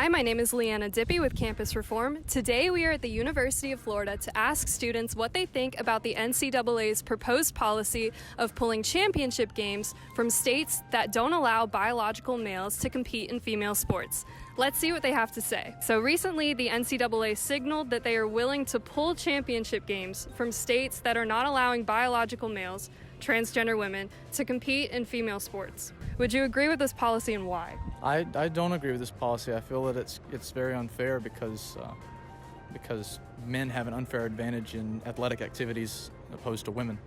Hi, my name is Leana Dippie with Campus Reform. Today we are at the University of Florida to ask students what they think about the NCAA's proposed policy of pulling championship games from states that don't allow biological males to compete in female sports. Let's see what they have to say. So recently, the NCAA signaled that they are willing to pull championship games from states that are not allowing biological males, transgender women, to compete in female sports. Would you agree with this policy and why? I don't agree with this policy. I feel that it's very unfair because men have an unfair advantage in athletic activities opposed to women.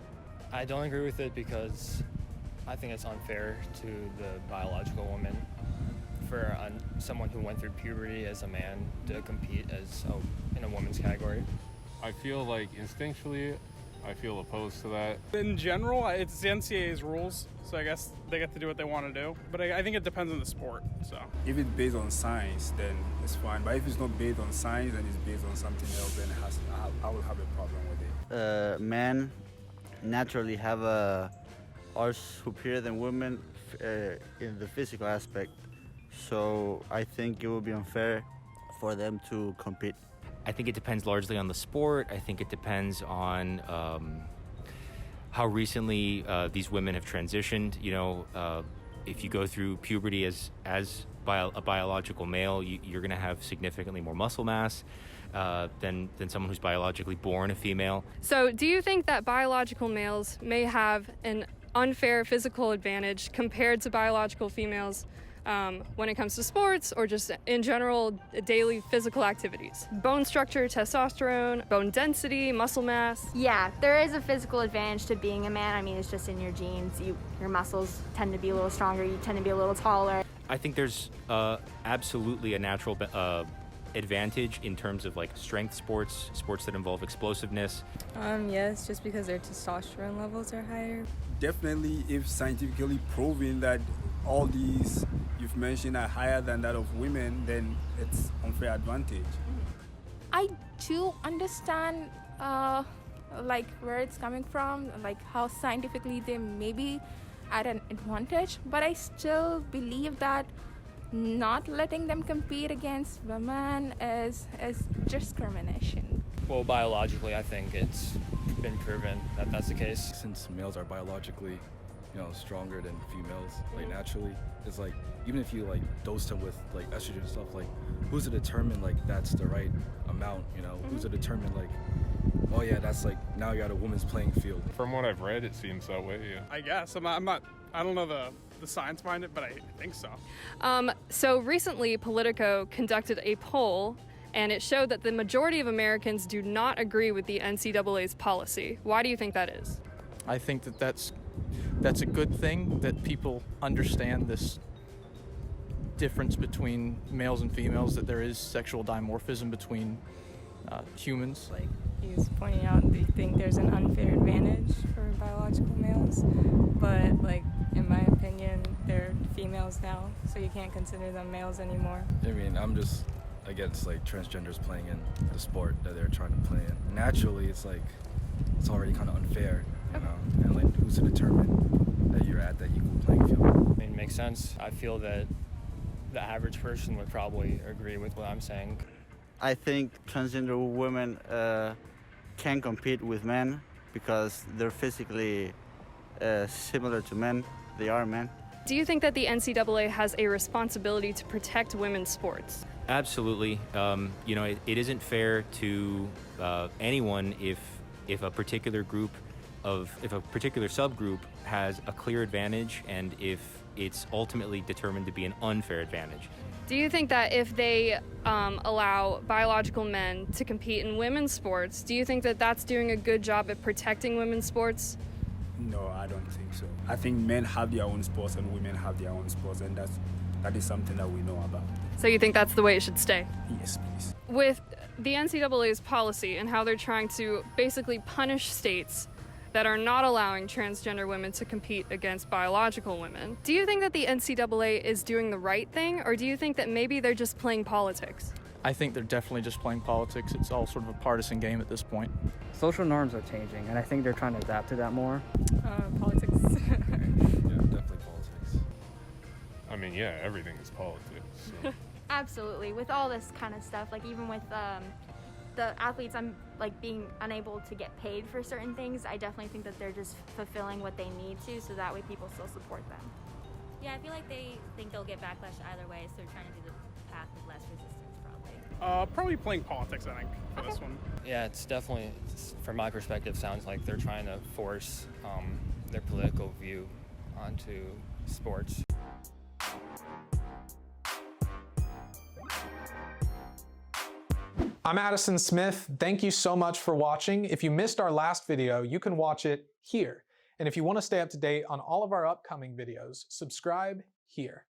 I don't agree with it because I think it's unfair to the biological woman for someone who went through puberty as a man to compete in a woman's category. I feel like instinctually I feel opposed to that. In general, it's the NCAA's rules, so I guess they get to do what they want to do. But I think it depends on the sport. So if it's based on science, then it's fine. But if it's not based on science and it's based on something else, then I will have a problem with it. Men naturally have are superior than women in the physical aspect, so I think it would be unfair for them to compete. I think it depends largely on the sport. I think it depends on how recently these women have transitioned. You know, if you go through puberty as a biological male, you're going to have significantly more muscle mass than someone who's biologically born a female. So do you think that biological males may have an unfair physical advantage compared to biological females when it comes to sports or just in general daily physical activities? Bone structure, testosterone, bone density, muscle mass. Yeah, there is a physical advantage to being a man. I mean, it's just in your genes. Your muscles tend to be a little stronger. You tend to be a little taller. I think there's absolutely a natural advantage in terms of like strength sports that involve explosiveness. Yes, just because their testosterone levels are higher. Definitely, if scientifically proven that all these you've mentioned are higher than that of women, then it's unfair advantage. I do understand where it's coming from, like how scientifically they may be at an advantage, but I still believe that not letting them compete against women is discrimination. Well, biologically, I think it's been proven that that's the case. Since males are biologically, stronger than females, like naturally, it's like even if you like dose them with like estrogen and stuff, like who's to determine like that's the right amount? Who's to determine like, oh yeah, that's like now you're at a woman's playing field. From what I've read, it seems that way. Yeah. I guess I don't know the science behind it, but I think so. So recently, Politico conducted a poll, and it showed that the majority of Americans do not agree with the NCAA's policy. Why do you think that is? I think that's a good thing that people understand this difference between males and females, that there is sexual dimorphism between humans. Like he's pointing out, they think there's an unfair advantage for biological males, but like in my opinion, they're females now, so you can't consider them males anymore. I mean, I'm just against like transgenders playing in the sport that they're trying to play in. Naturally, it's like it's already kind of unfair, and like who's to determine that you're at that equal playing field? I mean, it makes sense. I feel that the average person would probably agree with what I'm saying. I think transgender women can compete with men because they're physically similar to men. They are men. Do you think that the NCAA has a responsibility to protect women's sports? Absolutely. It isn't fair to anyone if a particular subgroup has a clear advantage and if it's ultimately determined to be an unfair advantage. Do you think that if they allow biological men to compete in women's sports, do you think that that's doing a good job at protecting women's sports? No, I don't think so. I think men have their own sports and women have their own sports, and that is something that we know about. So you think that's the way it should stay? Yes, please. With the NCAA's policy and how they're trying to basically punish states that are not allowing transgender women to compete against biological women, do you think that the NCAA is doing the right thing, or do you think that maybe they're just playing politics? I think they're definitely just playing politics. It's all sort of a partisan game at this point. Social norms are changing, and I think they're trying to adapt to that more. Politics. Yeah, definitely politics. I mean, yeah, everything is politics. So. Absolutely. With all this kind of stuff, like even with the athletes, I'm like being unable to get paid for certain things. I definitely think that they're just fulfilling what they need to, so that way people still support them. Yeah, I feel like they think they'll get backlash either way, so they're trying to do the path of less resistance, probably. Probably playing politics, I think, for this one. Yeah, it's definitely, from my perspective, sounds like they're trying to force their political view onto sports. I'm Addison Smith. Thank you so much for watching. If you missed our last video, you can watch it here. And if you want to stay up to date on all of our upcoming videos, subscribe here.